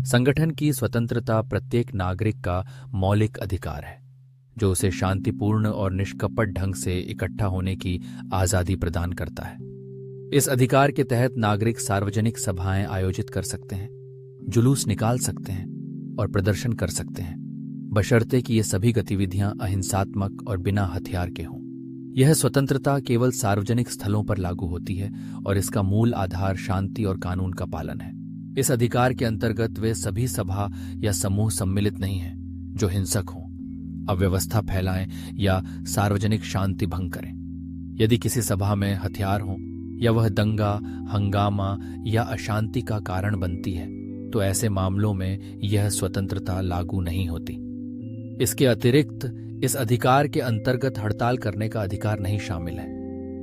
संगठन की स्वतंत्रता प्रत्येक नागरिक का मौलिक अधिकार है, जो उसे शांतिपूर्ण और निष्कपट ढंग से इकट्ठा होने की आज़ादी प्रदान करता है। इस अधिकार के तहत नागरिक सार्वजनिक सभाएं आयोजित कर सकते हैं, जुलूस निकाल सकते हैं और प्रदर्शन कर सकते हैं, बशर्ते कि ये सभी गतिविधियां अहिंसात्मक और बिना हथियार के हों। यह स्वतंत्रता केवल सार्वजनिक स्थलों पर लागू होती है और इसका मूल आधार शांति और कानून का पालन है। इस अधिकार के अंतर्गत वे सभी सभा या समूह सम्मिलित नहीं हैं जो हिंसक हों, अव्यवस्था फैलाएं या सार्वजनिक शांति भंग करें। यदि किसी सभा में हथियार हों या वह दंगा, हंगामा या अशांति का कारण बनती है, तो ऐसे मामलों में यह स्वतंत्रता लागू नहीं होती। इसके अतिरिक्त इस अधिकार के अंतर्गत हड़ताल करने का अधिकार नहीं शामिल है,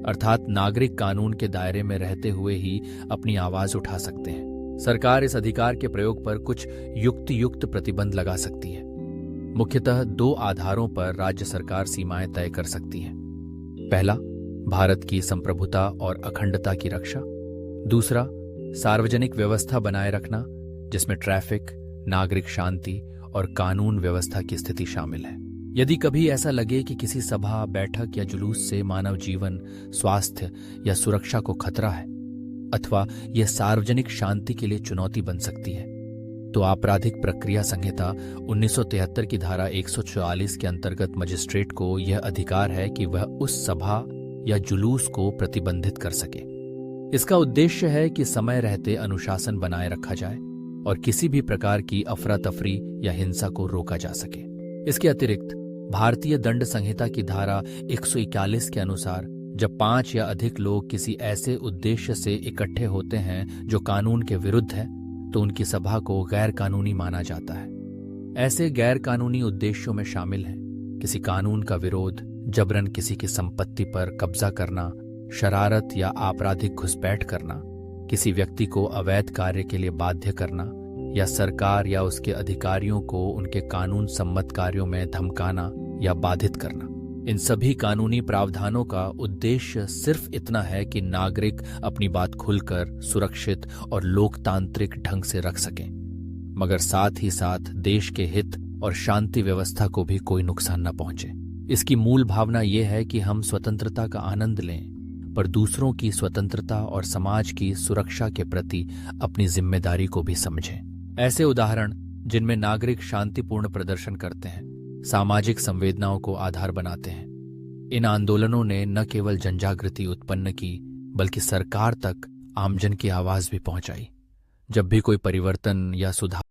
अर्थात नागरिक कानून के दायरे में रहते हुए ही अपनी आवाज उठा सकते हैं। सरकार इस अधिकार के प्रयोग पर कुछ युक्त प्रतिबंध लगा सकती है। मुख्यतः 2 आधारों पर राज्य सरकार सीमाएं तय कर सकती है। पहला, भारत की संप्रभुता और अखंडता की रक्षा। दूसरा, सार्वजनिक व्यवस्था बनाए रखना, जिसमें ट्रैफिक, नागरिक शांति और कानून व्यवस्था की स्थिति शामिल है। यदि कभी ऐसा लगे कि किसी सभा, बैठक या जुलूस से मानव जीवन, स्वास्थ्य या सुरक्षा को खतरा है, अथवा यह सार्वजनिक शांति के लिए चुनौती बन सकती है, तो आपराधिक प्रक्रिया संहिता 1973 की धारा 144 के अंतर्गत मजिस्ट्रेट को यह अधिकार है कि वह उस सभा या जुलूस को प्रतिबंधित कर सके। इसका उद्देश्य है कि समय रहते अनुशासन बनाए रखा जाए और किसी भी प्रकार की अफरा तफरी या हिंसा को रोका जा सके। इसके अतिरिक्त भारतीय दंड संहिता की धारा 141 के अनुसार जब 5 या अधिक लोग किसी ऐसे उद्देश्य से इकट्ठे होते हैं जो कानून के विरुद्ध है, तो उनकी सभा को गैर कानूनी माना जाता है। ऐसे गैर कानूनी उद्देश्यों में शामिल हैं किसी कानून का विरोध, जबरन किसी की संपत्ति पर कब्जा करना, शरारत या आपराधिक घुसपैठ करना, किसी व्यक्ति को अवैध कार्य के लिए बाध्य करना या सरकार या उसके अधिकारियों को उनके कानून सम्मत कार्यों में धमकाना या बाधित करना। इन सभी कानूनी प्रावधानों का उद्देश्य सिर्फ इतना है कि नागरिक अपनी बात खुलकर, सुरक्षित और लोकतांत्रिक ढंग से रख सकें, मगर साथ ही साथ देश के हित और शांति व्यवस्था को भी कोई नुकसान न पहुंचे। इसकी मूल भावना यह है कि हम स्वतंत्रता का आनंद लें, पर दूसरों की स्वतंत्रता और समाज की सुरक्षा के प्रति अपनी जिम्मेदारी को भी समझें। ऐसे उदाहरण जिनमें नागरिक शांतिपूर्ण प्रदर्शन करते हैं, सामाजिक संवेदनाओं को आधार बनाते हैं। इन आंदोलनों ने न केवल जनजागृति उत्पन्न की, बल्कि सरकार तक आमजन की आवाज भी पहुंचाई। जब भी कोई परिवर्तन या सुधार